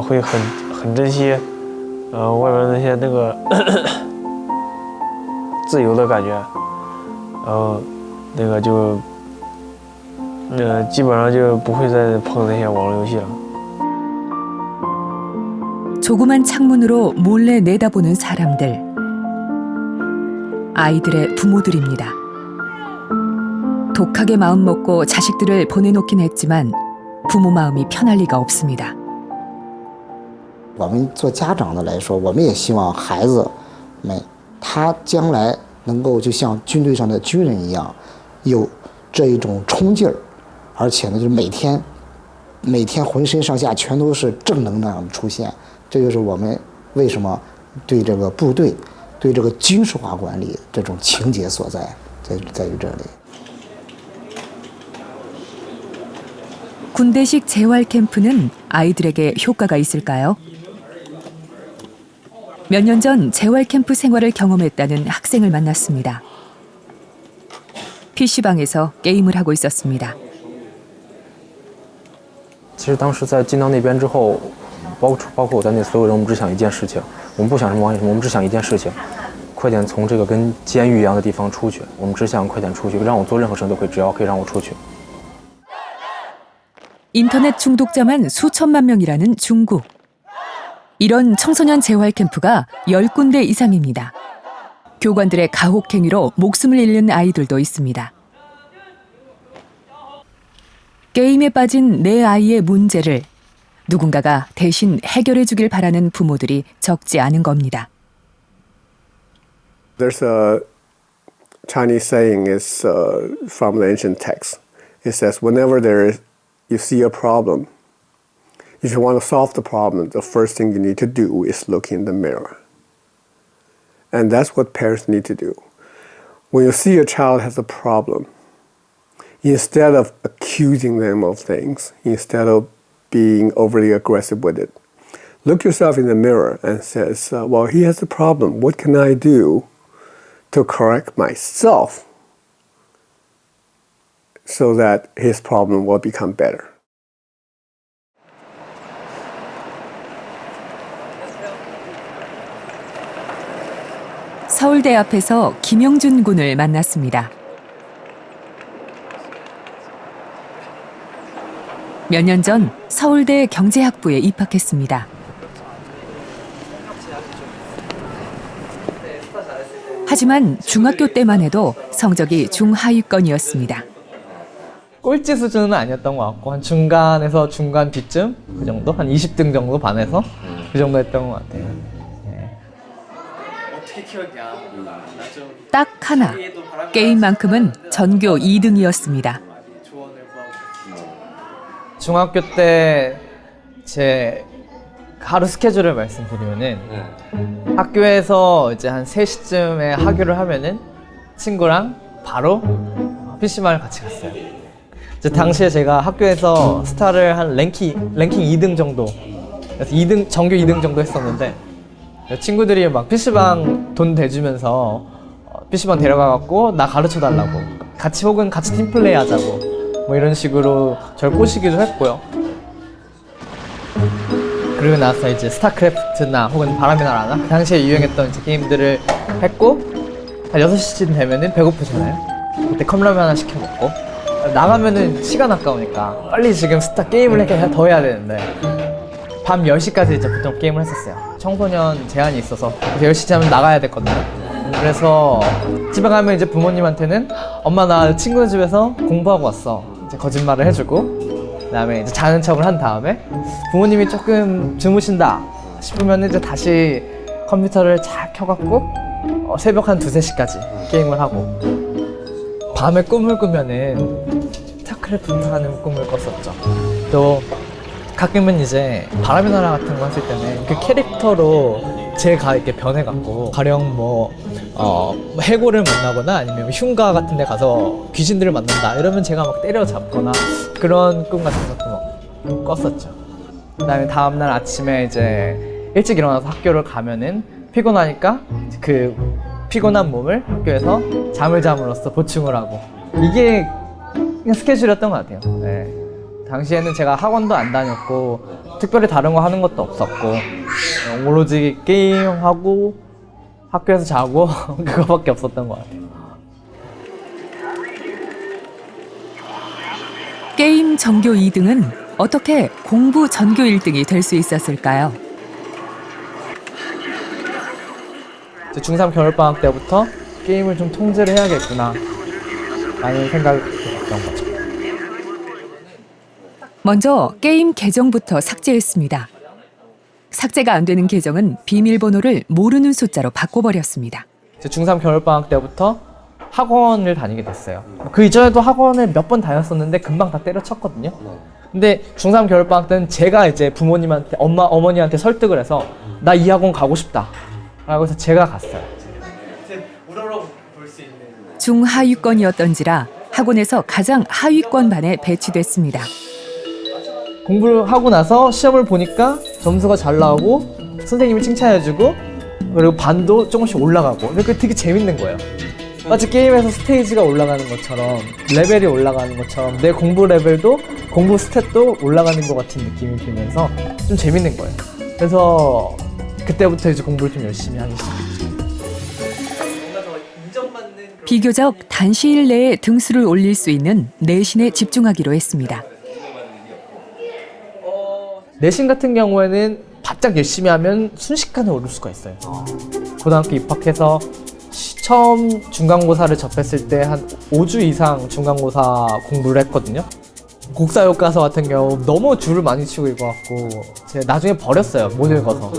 Speaker 3: 会很珍惜。 外边那些自由的感觉，就基本上就不会再碰那些网络游戏了。
Speaker 1: 조그만 창문으로 몰래 내다보는 사람들. 아이들의 부모들입니다. 독하게 마음먹고 자식들을 보내놓긴 했지만 부모 마음이 편할 리가 없습니다.
Speaker 6: 我们做家长的来说，我们也希望孩子们他将来能够就像军队上的军人一样，有这一种冲劲儿，而且呢，就是每天浑身上下全都是正能量的出现。这就是我们为什么对这个部队、对这个军事化管理这种情节所在，在于这里。
Speaker 1: 군대식 재활 캠프는 아이들에게 효과가 있을까요? 몇 년 전 재활 캠프 생활을 경험했다는 학생을 만났습니다. PC방에서 게임을 하고 있었습니다.
Speaker 7: 其实当时在进到那边之后，包括我在内所有人，我们只想一件事情，我们不想什么玩什么，我们只想一件事情，快点从这个跟监狱一样的地方出去。我们只想快点出去，让我做任何事都可以，只要可以让我出去。
Speaker 1: 인터넷 중독자만 수천만 명이라는 중국. 이런 청소년 재활 캠프가 10군데 이상입니다. 교관들의 가혹행위로 목숨을 잃는 아이들도 있습니다. 게임에 빠진 내 아이의 문제를 누군가가 대신 해결해 주길 바라는 부모들이 적지 않은 겁니다.
Speaker 10: There's a Chinese saying is from the ancient text. It says whenever you see a problem, if you want to solve the problem, the first thing you need to do is look in the mirror. And that's what parents need to do. When you see a child has a problem, instead of accusing them of things, instead of being overly aggressive with it, look yourself in the mirror and says, well, he has a problem. What can I do to correct myself so that his problem will become better.
Speaker 1: 서울대 앞에서 김영준 군을 만났습니다. 몇 년 전 서울대 경제학부에 입학했습니다. 하지만 중학교 때만 해도 성적이 중하위권이었습니다.
Speaker 16: 꼴찌 수준은 아니었던 것 같고 한 중간에서 중간 뒤쯤 그 정도? 한 20등 정도 반에서 그 정도 했던 것 같아요.
Speaker 1: 딱 하나, 게임만큼은 전교 2등이었습니다.
Speaker 16: 중학교 때 제 하루 스케줄을 말씀드리면은 학교에서 이제 한 3시쯤에 하교를 하면은 친구랑 바로 PC방을 같이 갔어요. 이제 당시에 제가 학교에서 스타를 한 랭킹 2등 정도, 그래서 2등, 전교 2등 정도 했었는데 친구들이 막 PC방 돈 대주면서 PC방 데려가갖고 나 가르쳐 달라고 같이 혹은 같이 팀플레이 하자고 뭐 이런 식으로 저를 꼬시기도 했고요. 그리고 나서 이제 스타크래프트나 혹은 바람의 나라나 그 당시에 유행했던 이제 게임들을 했고 한 6시쯤 되면은 배고프잖아요. 그때 컵라면 하나 시켜 먹고 나가면은 시간 아까우니까 빨리 지금 스타 게임을 더 해야 되는데 밤 10시까지 이제 보통 게임을 했었어요. 청소년 제한이 있어서 10시쯤 하면 나가야 됐거든요. 그래서 집에 가면 이제 부모님한테는 엄마 나 친구 집에서 공부하고 왔어 이제 거짓말을 해주고 그다음에 이제 자는 척을 한 다음에 부모님이 조금 주무신다 싶으면 이제 다시 컴퓨터를 잘 켜갖고 새벽 한 2-3시까지 게임을 하고 밤에 꿈을 꾸면은 스타크래프트 하는 꿈을 꿨었죠. 또 가끔은 이제 바람의 나라 같은 거 했을 때는 그 캐릭터로 제가 이렇게 변해갖고 가령 뭐 해골을 만나거나 아니면 흉가 같은 데 가서 귀신들을 만난다 이러면 제가 막 때려잡거나 그런 꿈 같은 것도 막 꿨었죠. 그다음에 다음날 아침에 이제 일찍 일어나서 학교를 가면은 피곤하니까 그 피곤한 몸을 학교에서 잠을 잠으로써 보충을 하고 이게 그냥 스케줄이었던 것 같아요. 네. 당시에는 제가 학원도 안 다녔고 특별히 다른 거 하는 것도 없었고 오로지 게임하고 학교에서 자고 그거밖에 없었던 것 같아요.
Speaker 1: 게임 전교 2등은 어떻게 공부 전교 1등이 될 수 있었을까요?
Speaker 16: 중3 겨울방학 때부터 게임을 좀 통제를 해야겠구나 라는 생각을 갖게 됐던 거죠.
Speaker 1: 먼저 게임 계정부터 삭제했습니다. 삭제가 안 되는 계정은 비밀번호를 모르는 숫자로 바꿔버렸습니다.
Speaker 16: 중3 겨울방학 때부터 학원을 다니게 됐어요. 그 이전에도 학원을 몇 번 다녔었는데 금방 다 때려쳤거든요. 근데 중3 겨울방학 때는 제가 이제 부모님한테 어머니한테 설득을 해서 나 이 학원 가고 싶다 라고 해서 제가 갔어요.
Speaker 1: 중하위권이었던지라 학원에서 가장 하위권 반에 배치됐습니다.
Speaker 16: 공부를 하고 나서 시험을 보니까 점수가 잘 나오고 선생님이 칭찬해주고 그리고 반도 조금씩 올라가고 그게 되게 재밌는 거예요. 마치 게임에서 스테이지가 올라가는 것처럼 레벨이 올라가는 것처럼 내 공부 레벨도 공부 스탯도 올라가는 것 같은 느낌이 들면서 좀 재밌는 거예요. 그래서 그때부터 이제 공부를 좀 열심히 하기 시작했죠.
Speaker 1: 비교적 단시일 내에 등수를 올릴 수 있는 내신에 집중하기로 했습니다.
Speaker 16: 내신 같은 경우에는 바짝 열심히 하면 순식간에 오를 수가 있어요. 고등학교 입학해서 처음 중간고사를 접했을 때 한 5주 이상 중간고사 공부를 했거든요. 국사교과서 같은 경우 너무 줄을 많이 치고 읽어갖고 제가 나중에 버렸어요. 못 읽어서.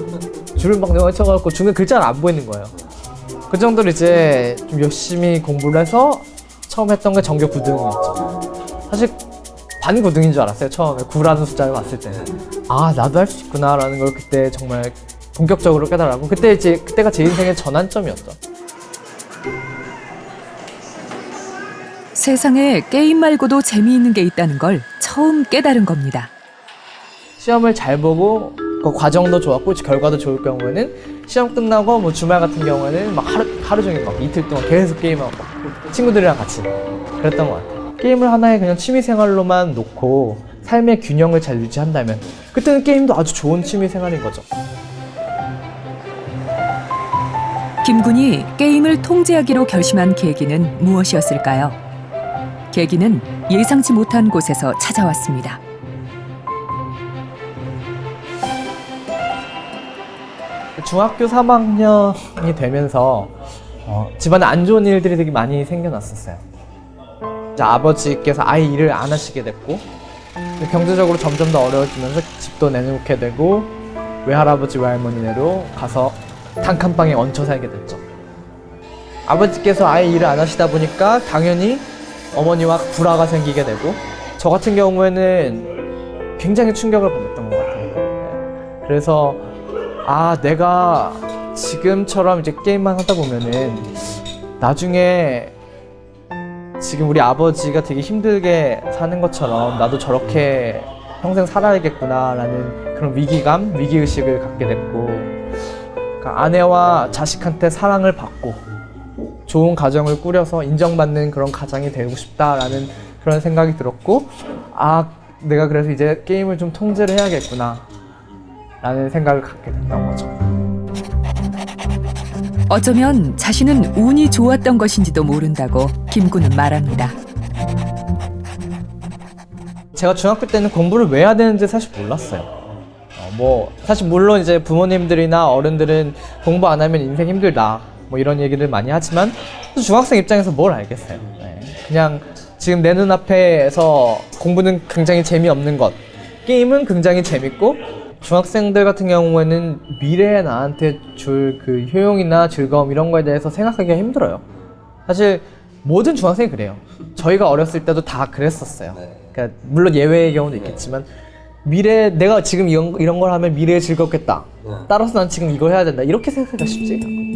Speaker 16: 줄을 막 너무 쳐갖고 중간에 글자가 안 보이는 거예요. 그 정도로 이제 좀 열심히 공부를 해서 처음 했던 게 전교 9등이었죠. 사실 반 9등인 줄 알았어요. 처음에 9라는 숫자를 봤을 때는. 아, 나도 할 수 있구나 라는 걸 그때 정말 본격적으로 깨달았고 그때가 제 인생의 전환점이었죠.
Speaker 1: 세상에 게임 말고도 재미있는 게 있다는 걸 처음 깨달은 겁니다.
Speaker 16: 시험을 잘 보고 그 과정도 좋았고 결과도 좋을 경우에는 시험 끝나고 뭐 주말 같은 경우에는 막 하루 종일 막 이틀 동안 계속 게임하고 친구들이랑 같이 그랬던 것 같아요. 게임을 하나의 그냥 취미생활로만 놓고 삶의 균형을 잘 유지한다면 그때는 게임도 아주 좋은 취미생활인 거죠.
Speaker 1: 김군이 게임을 통제하기로 결심한 계기는 무엇이었을까요? 계기는 예상치 못한 곳에서 찾아왔습니다.
Speaker 16: 중학교 3학년이 되면서 집안에 안 좋은 일들이 되게 많이 생겨났었어요. 이제 아버지께서 아예 일을 안 하시게 됐고 경제적으로 점점 더 어려워지면서 집도 내놓게 되고 외할아버지 외할머니네로 가서 단칸방에 얹혀 살게 됐죠. 아버지께서 아예 일을 안 하시다 보니까 당연히 어머니와 불화가 생기게 되고 저 같은 경우에는 굉장히 충격을 받았던 것 같아요. 그래서 내가 지금처럼 이제 게임만 하다 보면은 나중에 지금 우리 아버지가 되게 힘들게 사는 것처럼 나도 저렇게 평생 살아야겠구나라는 그런 위기감, 위기의식을 갖게 됐고 그러니까 아내와 자식한테 사랑을 받고 좋은 가정을 꾸려서 인정받는 그런 가장이 되고 싶다라는 그런 생각이 들었고 내가 그래서 이제 게임을 좀 통제를 해야겠구나 라는 생각을 갖게 됐던 거죠.
Speaker 1: 어쩌면 자신은 운이 좋았던 것인지도 모른다고 김군은 말합니다.
Speaker 16: 제가 중학교 때는 공부를 왜 해야 되는지 사실 몰랐어요. 사실 물론 이제 부모님들이나 어른들은 공부 안 하면 인생 힘들다 이런 얘기를 많이 하지만 중학생 입장에서 뭘 알겠어요. 그냥 지금 내 눈앞에서 공부는 굉장히 재미없는 것, 게임은 굉장히 재밌고 중학생들 같은 경우에는 미래에 나한테 줄 그 효용이나 즐거움 이런 거에 대해서 생각하기가 힘들어요. 사실 모든 중학생이 그래요. 저희가 어렸을 때도 다 그랬었어요. 그러니까 물론 예외의 경우도 있겠지만 미래 내가 지금 이런 걸 하면 미래에 즐겁겠다. 따라서 난 지금 이걸 해야 된다. 이렇게 생각하기가 쉽지 않아요.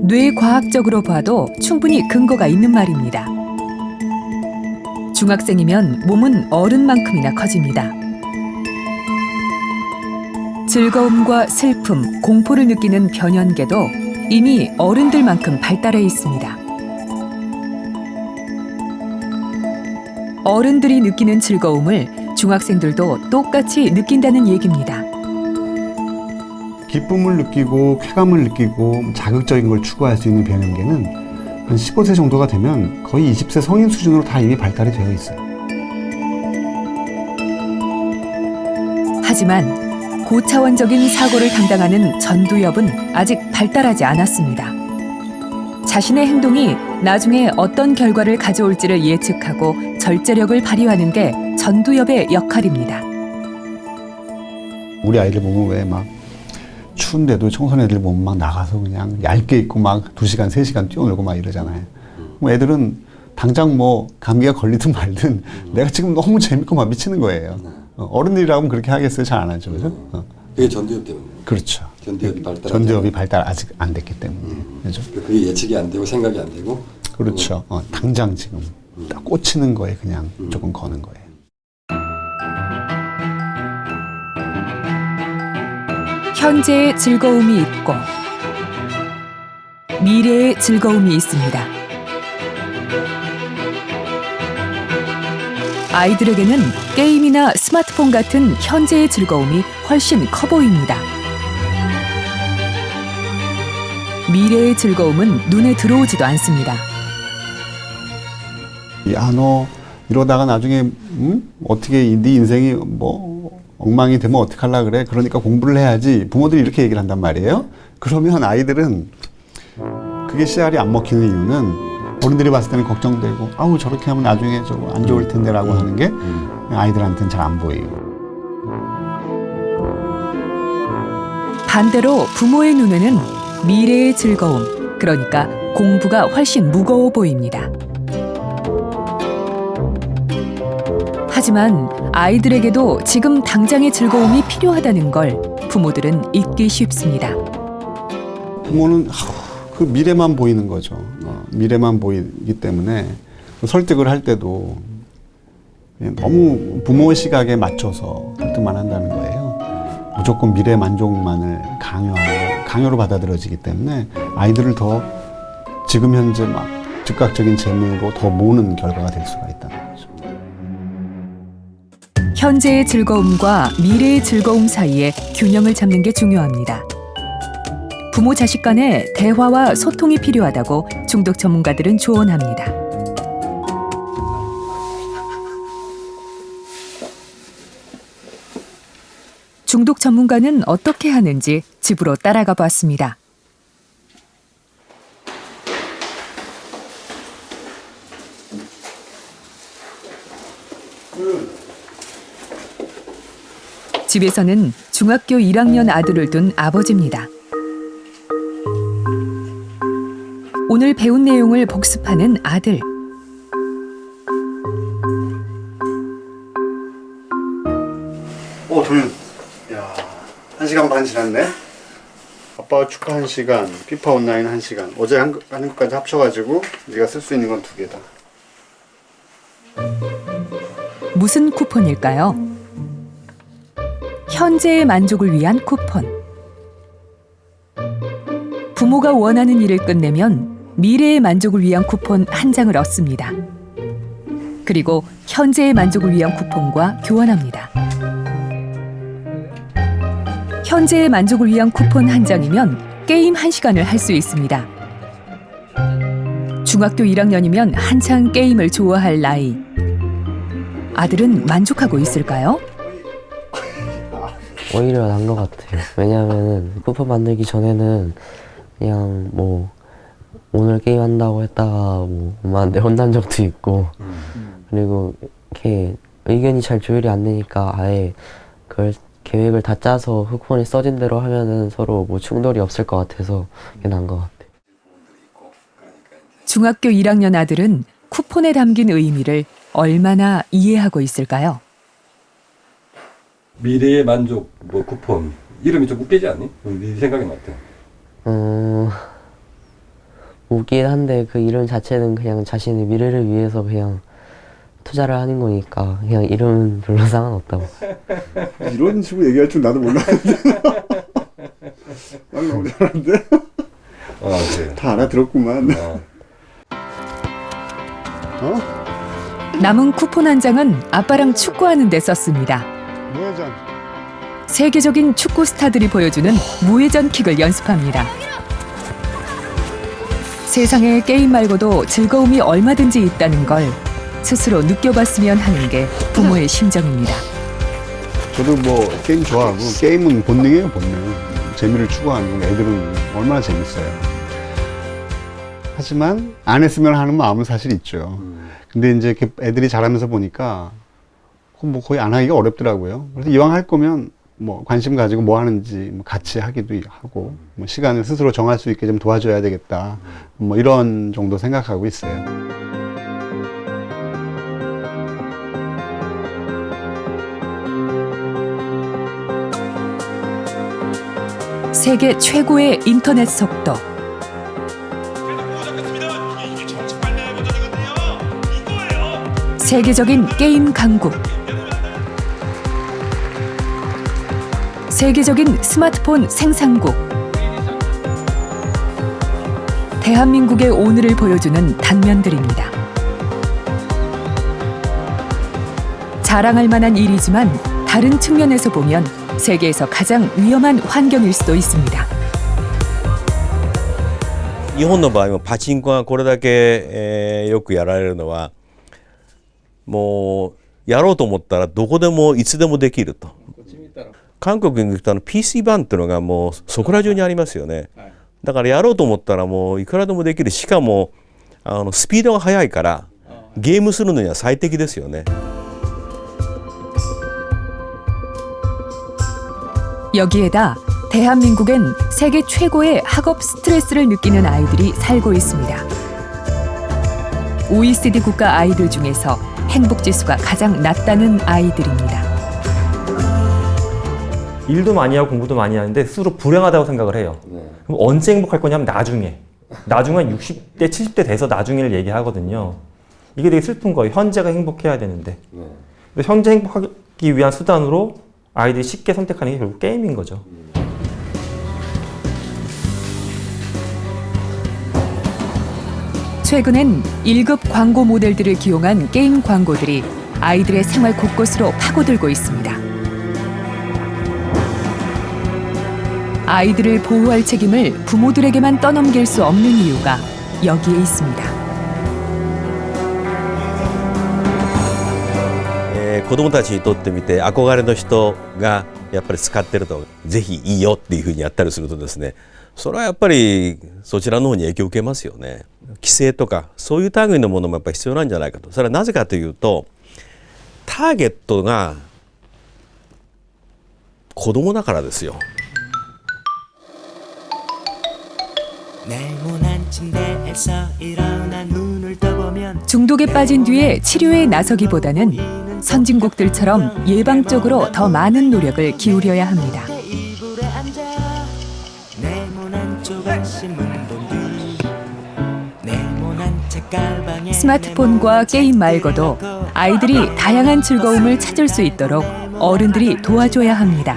Speaker 1: 뇌과학적으로 봐도 충분히 근거가 있는 말입니다. 중학생이면 몸은 어른만큼이나 커집니다. 즐거움과 슬픔, 공포를 느끼는 변연계도 이미 어른들만큼 발달해 있습니다. 어른들이 느끼는 즐거움을 중학생들도 똑같이 느낀다는 얘기입니다.
Speaker 5: 기쁨을 느끼고 쾌감을 느끼고 자극적인 걸 추구할 수 있는 변연계는 한 15세 정도가 되면 거의 20세 성인 수준으로 다 이미 발달이 되어 있어요.
Speaker 1: 하지만 고차원적인 사고를 담당하는 전두엽은 아직 발달하지 않았습니다. 자신의 행동이 나중에 어떤 결과를 가져올지를 예측하고 절제력을 발휘하는 게 전두엽의 역할입니다.
Speaker 5: 우리 아이들 보면 왜 막 추운데도 청소년애들 보면 막 나가서 그냥 얇게 입고 막 2시간, 3시간 뛰어놀고 막 이러잖아요. 애들은 당장 감기가 걸리든 말든 내가 지금 너무 재밌고 막 미치는 거예요. 어른들이라면 그렇게 하겠어요? 잘 안 하죠. 그죠?
Speaker 11: 그게 전두엽 때문에.
Speaker 5: 그렇죠.
Speaker 11: 전두엽이
Speaker 5: 발달 아직 안 됐기 때문에. 그죠?
Speaker 11: 그게 예측이 안 되고 생각이 안 되고.
Speaker 5: 그렇죠. 당장 지금 딱 꽂히는 거에 그냥 조금 거는 거예요.
Speaker 1: 현재의 즐거움이 있고 미래의 즐거움이 있습니다. 아이들에게는 게임이나 스마트폰 같은 현재의 즐거움이 훨씬 커 보입니다. 미래의 즐거움은 눈에 들어오지도 않습니다.
Speaker 5: 너 이러다가 나중에 어떻게 네 인생이 엉망이 되면 어떡하려고 그래? 그러니까 공부를 해야지. 부모들이 이렇게 얘기를 한단 말이에요. 그러면 아이들은 그게 씨알이 안 먹히는 이유는 어른들이 봤을 때는 걱정되고 저렇게 하면 나중에 저거 안 좋을 텐데 라고 하는 게 아이들한테는 잘 안 보이고.
Speaker 1: 반대로 부모의 눈에는 미래의 즐거움, 그러니까 공부가 훨씬 무거워 보입니다. 하지만 아이들에게도 지금 당장의 즐거움이 필요하다는 걸 부모들은 잊기 쉽습니다.
Speaker 5: 부모는 그 미래만 보이는 거죠. 미래만 보이기 때문에 설득을 할 때도 너무 부모의 시각에 맞춰서 설득만 한다는 거예요. 무조건 미래 만족만을 강요로 받아들여지기 때문에 아이들을 더 지금 현재 막 즉각적인 재미로 더 모으는 결과가 될 수가 있다는 거죠.
Speaker 1: 현재의 즐거움과 미래의 즐거움 사이에 균형을 잡는 게 중요합니다. 부모 자식 간의 대화와 소통이 필요하다고 중독 전문가들은 조언합니다. 중독 전문가는 어떻게 하는지 집으로 따라가 봤습니다. 집에서는 중학교 1학년 아들을 둔 아버지입니다. 오늘 배운 내용을 복습하는 아들.
Speaker 5: 도윤. 야, 1시간 반 지났네. 아빠 축구 1시간, 피파 온라인 1시간. 어제 하는 것까지 합쳐가지고 네가 쓸 수 있는 건 2개다.
Speaker 1: 무슨 쿠폰일까요? 현재의 만족을 위한 쿠폰. 부모가 원하는 일을 끝내면 미래의 만족을 위한 쿠폰 1장을 얻습니다. 그리고 현재의 만족을 위한 쿠폰과 교환합니다. 현재의 만족을 위한 쿠폰 1장이면 게임 1시간을 할 수 있습니다. 중학교 1학년이면 한창 게임을 좋아할 나이. 아들은 만족하고 있을까요?
Speaker 13: 오히려 난 것 같아요. 왜냐하면 쿠폰 만들기 전에는 그냥 뭐 오늘 게임 한다고 했다가 뭐 엄마한테 혼난 적도 있고 그리고 이렇게 의견이 잘 조율이 안 되니까 아예 그걸 계획을 다 짜서 쿠폰이 써진 대로 하면은 서로 뭐 충돌이 없을 것 같아서 그게 나은 것 같아요.
Speaker 1: 중학교 1학년 아들은 쿠폰에 담긴 의미를 얼마나 이해하고 있을까요?
Speaker 11: 미래의 만족 뭐 쿠폰 이름이 좀 웃기지 않니? 네 생각은 어때?
Speaker 13: 웃긴 한데 그 이름 자체는 그냥 자신의 미래를 위해서 그냥 투자를 하는 거니까 그냥 이름은 별로 상관없다고.
Speaker 5: 이런 식으로 얘기할 줄 나도 몰랐는데. 말 너무 잘하는데?
Speaker 11: 그래.
Speaker 5: 다 알아들었구만.
Speaker 1: 남은 쿠폰 1장은 아빠랑 축구하는 데 썼습니다.
Speaker 5: 무회전.
Speaker 1: 세계적인 축구 스타들이 보여주는 무회전 킥을 연습합니다. 세상에 게임 말고도 즐거움이 얼마든지 있다는 걸 스스로 느껴봤으면 하는 게 부모의 심정입니다.
Speaker 5: 저도 뭐 게임 좋아하고 게임은 본능이에요, 본능. 재미를 추구하는 애들은 얼마나 재밌어요. 하지만 안 했으면 하는 마음은 사실 있죠. 근데 이제 이렇게 애들이 자라면서 보니까 뭐 거의 안 하기가 어렵더라고요. 그래서 이왕 할 거면 뭐 관심 가지고 뭐 하는지 뭐 같이 하기도 하고 뭐 시간을 스스로 정할 수 있게 좀 도와줘야 되겠다. 뭐 이런 정도 생각하고 있어요.
Speaker 1: 세계 최고의 인터넷 속도. 세계적인 게임 강국. 세계적인 스마트폰 생산국. 대한민국의 오늘을 보여주는 단면들입니다. 자랑할 만한 일이지만 다른 측면에서 보면 세계에서 가장 위험한 환경일 수도 있습니다.
Speaker 15: 日本の場合もパチンコがこれだけ、よくやられるのはもうやろうと思ったらどこでもいつでもできると。韓国に行くとPC 版っていうのがもうそこら中にありますよね。だからやろうと思ったらもういくらでもできる。しかもスピードが速いからゲームするのには最適ですよね。
Speaker 1: 여기에다 대한민국엔 세계 최고의 학업 스트레스를 느끼는 아이들이 살고 있습니다. OECD 국가 아이들 중에서 행복 지수가 가장 낮다는 아이들입니다.
Speaker 17: 일도 많이 하고 공부도 많이 하는데 스스로 불행하다고 생각을 해요. 그럼 언제 행복할 거냐면 나중에. 나중에 60대, 70대 돼서 나중에를 얘기하거든요. 이게 되게 슬픈 거예요. 현재가 행복해야 되는데. 현재 행복하기 위한 수단으로 아이들이 쉽게 선택하는 게 결국 게임인 거죠.
Speaker 1: 최근엔 1급 광고 모델들을 기용한 게임 광고들이 아이들의 생활 곳곳으로 파고들고 있습니다. 아이들을 보호할 책임을 부모들에게만 떠넘길 수 없는 이유가 여기에 있습니다.
Speaker 15: 子供たちにとってみて憧れの人がやっぱり使ってるとぜひいいよっていうふうにやったりするとですね、それはやっぱりそちらの方に影響を受けますよね。規制とかそういう類のものもやっぱり必要なんじゃないかと。それはなぜかというとターゲットが子供だからですよ。
Speaker 1: 중독에 빠진 뒤에 치료에 나서기보다는 선진국들처럼 예방적으로 더 많은 노력을 기울여야 합니다. 스마트폰과 게임 말고도 아이들이 다양한 즐거움을 찾을 수 있도록 어른들이 도와줘야 합니다.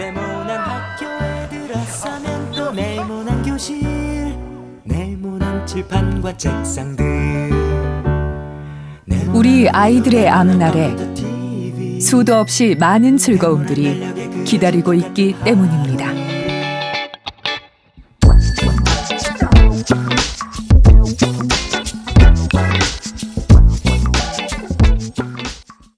Speaker 1: 우리 아이들의 앞날에 수도 없이 많은 즐거움들이 기다리고 있기 때문입니다.